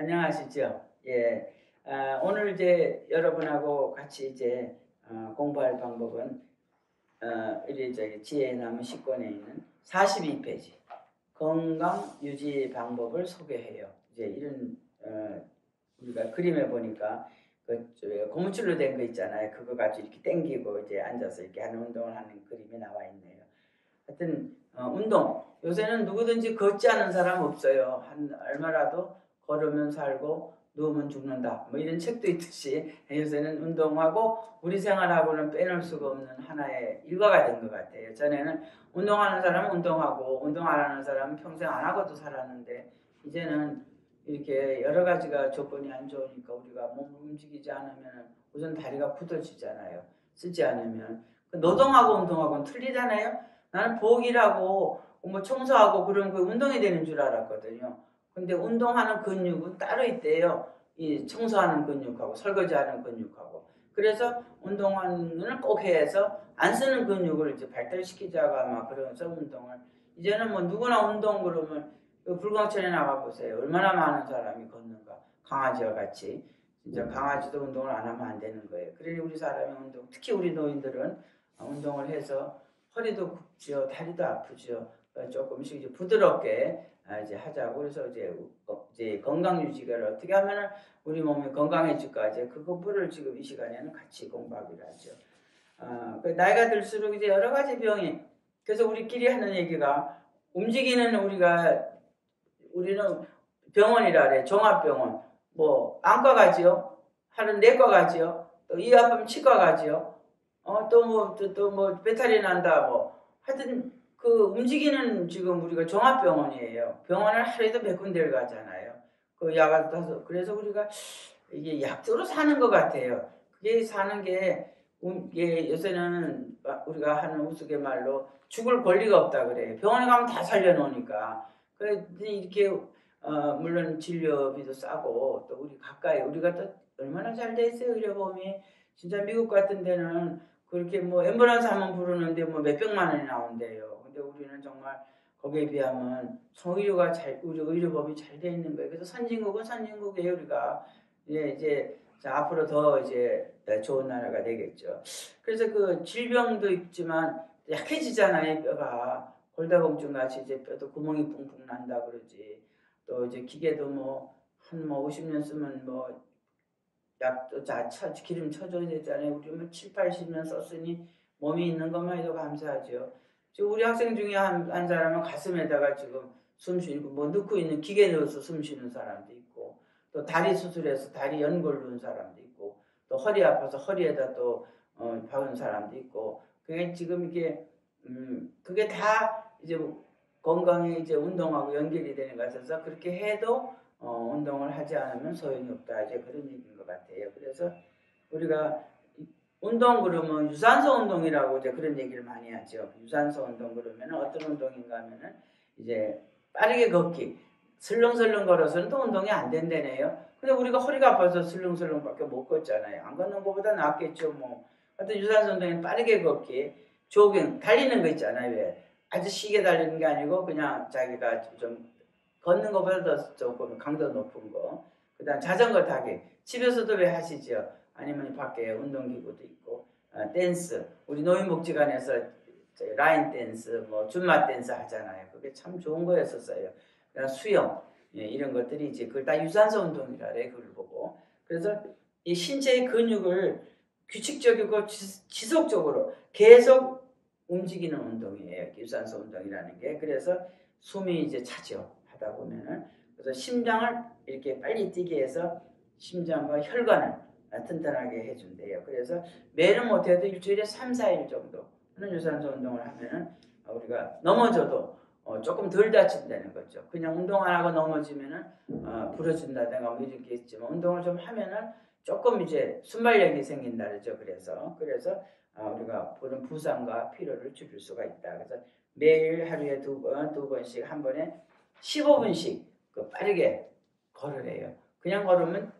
안녕하시죠? 예. 오늘 이제 여러분하고 같이 이제 공부할 방법은 우리 저기 지혜의 나무 10권에 있는 42페이지 건강 유지 방법을 소개해요. 이제 이런 우리가 그림에 보니까 고무줄로 된 거 있잖아요. 그거 가지고 이렇게 당기고 이제 앉아서 이렇게 하는 운동을 하는 그림이 나와 있네요. 하여튼 운동 요새는 누구든지 걷지 않은 사람 없어요. 한 얼마라도 걸으면 살고 누우면 죽는다 뭐 이런 책도 있듯이 요새는 운동하고 우리 생활하고는 빼놓을 수가 없는 하나의 일과가 된 것 같아요. 전에는 운동하는 사람은 운동하고 운동 안 하는 사람은 평생 안 하고도 살았는데 이제는 이렇게 여러 가지가 조건이 안 좋으니까 우리가 몸을 움직이지 않으면 우선 다리가 굳어지잖아요. 쓰지 않으면 노동하고 운동하고는 틀리잖아요. 나는 부엌일하고 뭐 청소하고 그런 그 운동이 되는 줄 알았거든요. 근데 운동하는 근육은 따로 있대요. 이 청소하는 근육하고 설거지하는 근육하고. 그래서 운동하는 꼭 해서 안 쓰는 근육을 이제 발달시키자고 아마 그러면서 운동을. 이제는 뭐 누구나 운동 그러면 불광천에 나가 보세요. 얼마나 많은 사람이 걷는가. 강아지와 같이. 진짜 강아지도 운동을 안 하면 안 되는 거예요. 그러니 우리 사람이 운동, 특히 우리 노인들은 운동을 해서 허리도 굽죠, 다리도 아프죠. 조금씩 이제 부드럽게 이제 하자고. 그래서 이제 건강 유지를 어떻게 하면은 우리 몸이 건강해질까 이제 그거를 지금 이 시간에는 같이 공부하기로 하죠. 나이가 들수록 이제 여러 가지 병이. 그래서 우리끼리 하는 얘기가 움직이는 우리는 병원이라 그래. 종합병원. 뭐 안과 가지요. 하는 내과 가지요. 또 이 아프면 치과 가지요. 또 뭐 배탈이 난다 뭐 하여튼 그 움직이는 지금 우리가 종합병원이에요. 병원을 하루에도 몇 군데를 가잖아요. 그 약을 따서. 그래서 우리가 이게 약으로 사는 것 같아요. 그게 사는 게 이게 요새는 우리가 하는 우스갯말로 죽을 권리가 없다 그래요. 병원에 가면 다 살려놓으니까. 그래서 이렇게 물론 진료비도 싸고 또 우리 가까이 우리가 또 얼마나 잘 돼 있어요. 의료보험이. 진짜 미국 같은 데는 그렇게 뭐 앰뷸런스 한번 부르는데 뭐 몇백만 원이 나온대요. 근데 우리는 정말 거기에 비하면 의료가 우리 의료법이 잘 돼 있는 거예요. 그래서 선진국은 선진국이에요. 우리가 이제 앞으로 더 이제 좋은 나라가 되겠죠. 그래서 그 질병도 있지만 약해지잖아요. 뼈가 골다공증 같이 이제 뼈도 구멍이 뿡뿡 난다 그러지. 또 이제 기계도 한 50년 쓰면 약도 기름 쳐줘야 되잖아요. 우리 뭐 7, 80년 썼으니 몸이 있는 것만 해도 감사하죠. 지금 우리 학생 중에 한 사람은 가슴에다가 지금 숨 쉬고 뭐 넣고 있는 기계 넣어서 숨 쉬는 사람도 있고 또 다리 수술해서 다리 연골 넣은 사람도 있고 또 허리 아파서 허리에다 또 박은 사람도 있고 그게 지금 이게 그게 다 이제 건강에 이제 운동하고 연결이 되는 것 같아서 그렇게 해도 운동을 하지 않으면 소용이 없다. 이제 그런 얘기인 것 같아요. 그래서 우리가 운동 그러면 유산소 운동이라고 이제 그런 얘기를 많이 하죠. 유산소 운동 그러면 어떤 운동인가 하면은 이제 빠르게 걷기. 슬렁슬렁 걸어서는 또 운동이 안 된다네요. 근데 우리가 허리가 아파서 슬렁슬렁밖에 못 걷잖아요. 안 걷는 것보다 낫겠죠. 뭐. 하여튼 유산소 운동은 빠르게 걷기, 조깅, 달리는 거 있잖아요. 왜? 아주 시게 달리는 게 아니고 그냥 자기가 좀 걷는 것보다 더 조금 강도 높은 거. 그 다음 자전거 타기. 집에서도 왜 하시죠? 아니면 밖에 운동기구도 있고. 댄스. 우리 노인복지관에서 라인 댄스, 줌마 댄스 하잖아요. 그게 참 좋은 거였었어요. 수영. 이런 것들이 이제 그걸 다 유산소 운동이라 그래. 그걸 보고. 그래서 이 신체의 근육을 규칙적이고 지속적으로 계속 움직이는 운동이에요. 유산소 운동이라는 게. 그래서 숨이 이제 차죠. 하다 보면은. 그래서 심장을 이렇게 빨리 뛰게 해서 심장과 혈관을 튼튼하게 해준대요. 그래서 매일은 못해도 일주일에 3, 4일 정도는 유산소 운동을 하면은 우리가 넘어져도 조금 덜 다친다는 거죠. 그냥 운동 안 하고 넘어지면은 부러진다든가 뭐 이런 게 있지만 운동을 좀 하면은 조금 이제 순발력이 생긴다 그러죠. 그래서 우리가 보는 부상과 피로를 줄일 수가 있다. 그래서 매일 하루에 두 번씩 한 번에 15분씩 빠르게 걸으래요. 그냥 걸으면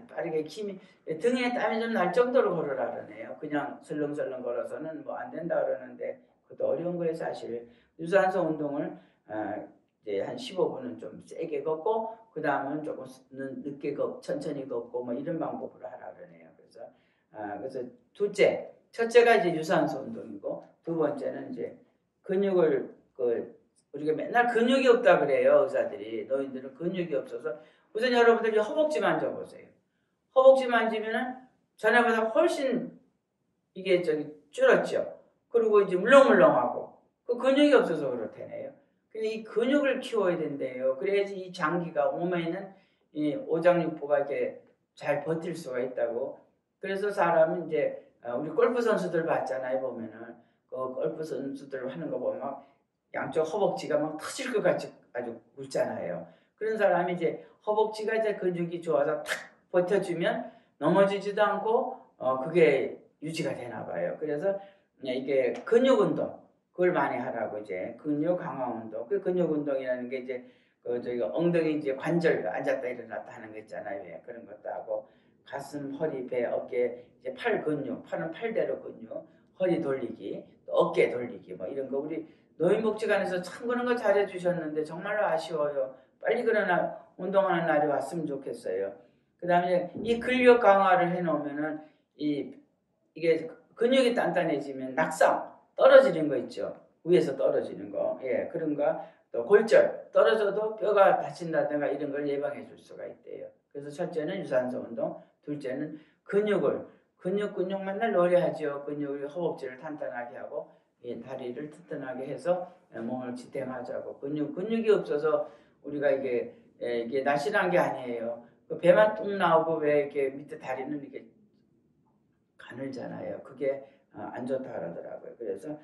빠르게 힘이 등에 땀이 좀 날 정도로 걸으라 그러네요. 그냥 설렁설렁 걸어서는 뭐 안 된다 그러는데 그것도 어려운 거예요 사실. 유산소 운동을 이제 한 15분은 좀 세게 걷고 그 다음은 조금 늦게 천천히 걷고 뭐 이런 방법으로 하라 그러네요. 그래서 첫째가 이제 유산소 운동이고 두 번째는 이제 근육을 우리가 맨날 근육이 없다 그래요. 의사들이. 너희들은 근육이 없어서 우선 여러분들이 허벅지 만져보세요. 허벅지 만지면은 전에보다 훨씬 이게 줄었죠. 그리고 이제 물렁물렁하고 그 근육이 없어서 그렇다네요. 이 근육을 키워야 된대요. 그래야지 이 장기가 몸에 있는 이 오장육부가 이렇게 잘 버틸 수가 있다고. 그래서 사람은 이제 우리 골프 선수들 봤잖아요. 보면은 그 골프 선수들 하는 거 보면 막 양쪽 허벅지가 막 터질 것 같이 아주 굵잖아요. 그런 사람이 이제 허벅지가 이제 근육이 좋아서 탁 버텨주면 넘어지지도 않고 그게 유지가 되나 봐요. 그래서 이게 근육 운동 그걸 많이 하라고 이제 근육 강화 운동. 그 근육 운동이라는 게 이제 저기 엉덩이 이제 관절 앉았다 일어났다 하는 거 있잖아요. 예, 그런 것도 하고 가슴, 허리, 배, 어깨 이제 팔 근육, 팔은 팔대로 근육, 허리 돌리기, 또 어깨 돌리기 뭐 이런 거 우리 노인복지관에서 참 그런 거 잘해 주셨는데 정말로 아쉬워요. 빨리 그런 운동하는 날이 왔으면 좋겠어요. 그다음에 이 근력 강화를 해놓으면은 이게 근육이 단단해지면 낙상 떨어지는 거 있죠. 위에서 떨어지는 거, 예 그런 거 또 골절 떨어져도 뼈가 다친다든가 이런 걸 예방해 줄 수가 있대요. 그래서 첫째는 유산소 운동, 둘째는 근육 맨날 노래하죠. 근육을 허벅지를 탄탄하게 하고 다리를 튼튼하게 해서 몸을 지탱하자고. 근육이 없어서 우리가 이게 날씬한 게 아니에요. 그 배만 뚝 나오고 왜 이렇게 밑에 다리는 이렇게 가늘잖아요. 그게 안 좋다 그러더라고요. 그래서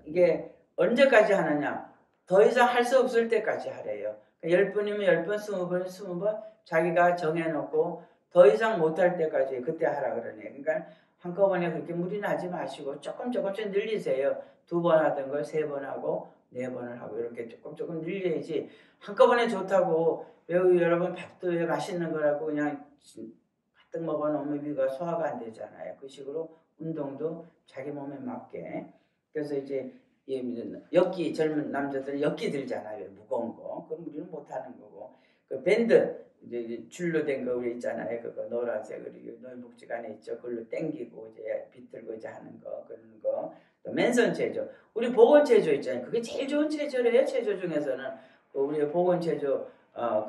이게 언제까지 하느냐? 더 이상 할 수 없을 때까지 하래요. 10번이면 10번, 20번, 20번 자기가 정해놓고 더 이상 못할 때까지 그때 하라 그러네요. 그러니까 한꺼번에 그렇게 무리 나지 마시고 조금씩 늘리세요. 2번 하던 걸 3번 하고 4번을 하고 이렇게 조금 늘려야지. 한꺼번에 좋다고 여러분 밥도 왜 맛있는 거라고 그냥 가득 먹어놓으면 위가 소화가 안 되잖아요. 그 식으로 운동도 자기 몸에 맞게. 그래서 이제 엮기 젊은 남자들은 엮기 들잖아요. 무거운 거. 그럼 우리는 못하는 거고. 그 밴드 이제 줄로 된 거 우리 있잖아요. 그거 노란색 그리고 노인복지관에 있죠. 그걸로 당기고 이제 비틀고 이제 하는 거 그런 거. 또 맨손 체조. 우리 복원 체조 있잖아요. 그게 제일 좋은 체조래요. 체조 중에서는 우리 복원 체조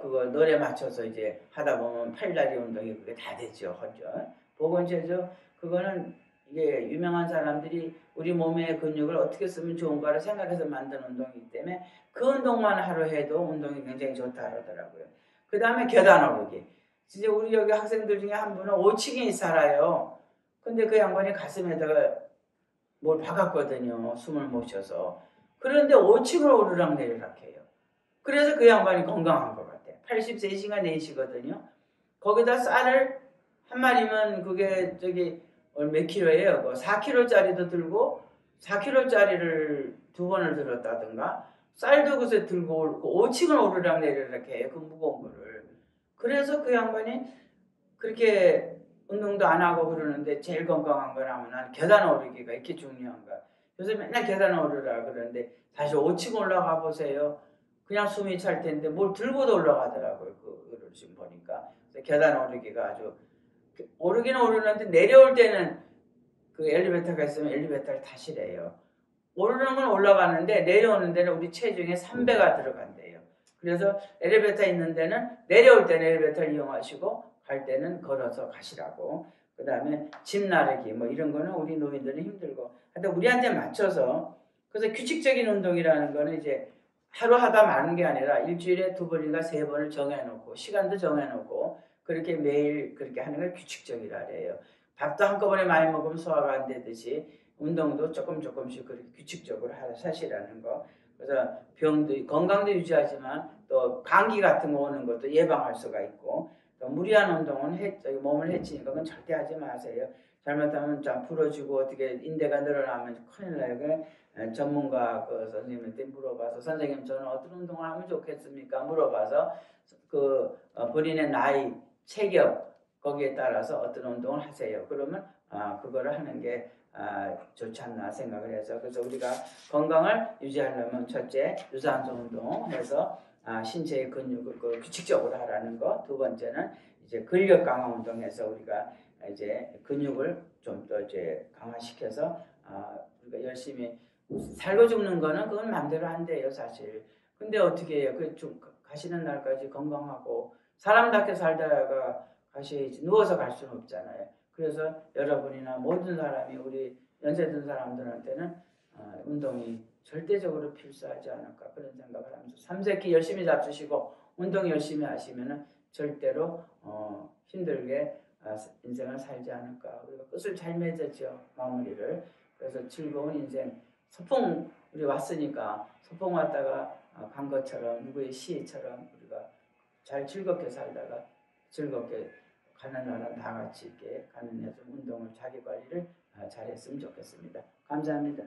그거 노래 맞춰서 이제 하다 보면 팔다리 운동이 그게 다 되죠. 허전. 복원 체조 그거는 이게 유명한 사람들이 우리 몸의 근육을 어떻게 쓰면 좋은가를 생각해서 만든 운동이기 때문에 그 운동만 하루 해도 운동이 굉장히 좋다 그러더라고요. 그 다음에 계단 오르기. 진짜 우리 여기 학생들 중에 한 분은 5층에 살아요. 근데 그 양반이 가슴에다가 뭘 박았거든요. 숨을 못 쉬어서. 그런데 5층을 오르락 내리락 해요. 그래서 그 양반이 건강한 것 같아요. 83시간 4시거든요. 거기다 쌀을 한 마리면 그게 몇 킬로예요? 4킬로짜리도 들고 4킬로짜리를 2번을 들었다든가 쌀도 그새 들고 5층을 오르락 내리락 해요. 그 무거운 거를. 그래서 그 양반이 그렇게 운동도 안 하고 그러는데 제일 건강한 거라면 난 계단 오르기가 이렇게 중요한가. 요새 맨날 계단 오르라 그러는데 다시 5층 올라가 보세요. 그냥 숨이 찰 텐데 뭘 들고도 올라가더라고요. 그걸 지금 보니까. 계단 오르기가 아주 오르기는 오르는데 내려올 때는 그 엘리베이터가 있으면 엘리베이터를 타시래요. 오르는 건 올라가는데 내려오는 데는 우리 체중의 3배가 들어간대요. 그래서 엘리베이터 있는 데는 내려올 때는 엘리베이터를 이용하시고 갈 때는 걸어서 가시라고. 그 다음에 집 나르기 뭐 이런 거는 우리 노인들은 힘들고 하여튼 우리한테 맞춰서. 그래서 규칙적인 운동이라는 거는 이제 하루 하다 마는 게 아니라 일주일에 2번인가 3번을 정해놓고 시간도 정해놓고 그렇게 매일 그렇게 하는 걸 규칙적이라 그래요. 밥도 한꺼번에 많이 먹으면 소화가 안 되듯이 운동도 조금씩 그렇게 규칙적으로 하시라는 거. 그래서 건강도 유지하지만 또 감기 같은 거 오는 것도 예방할 수가 있고 또 무리한 운동은 몸을 해치니까 그건 절대 하지 마세요. 잘못하면 좀 부러지고 어떻게 인대가 늘어나면 큰일 나요. 전문가 그 선생님한테 물어봐서 선생님 저는 어떤 운동을 하면 좋겠습니까? 물어봐서 본인의 나이, 체격 거기에 따라서 어떤 운동을 하세요. 그러면 그거를 하는 게 좋지 않나 생각을 해서. 그래서 우리가 건강을 유지하려면 첫째 유산소 운동해서 신체의 근육을 규칙적으로 하라는 거. 두 번째는 이제 근력 강화 운동에서 우리가 이제 근육을 좀 더 이제 강화시켜서 우리가 열심히 살고 죽는 거는 그건 마음대로 안 돼요, 사실. 근데 어떻게 해요? 가시는 날까지 건강하고 사람답게 살다가 가셔야지. 누워서 갈 수는 없잖아요. 그래서 여러분이나 모든 사람이 우리 연세 든 사람들한테는 운동이 절대적으로 필수하지 않을까 그런 생각을 하면서 삼세끼 열심히 잡수시고 운동 열심히 하시면은 절대로 힘들게 인생을 살지 않을까. 우리가 끝을 잘 맺었죠, 마무리를. 그래서 즐거운 인생, 소풍 우리 왔으니까 소풍 왔다가 간 것처럼 누구의 시처럼 우리가 잘 즐겁게 살다가 즐겁게 가는 날은 다 같이 있게 가는 해서 운동을 자기 관리를 잘했으면 좋겠습니다. 감사합니다.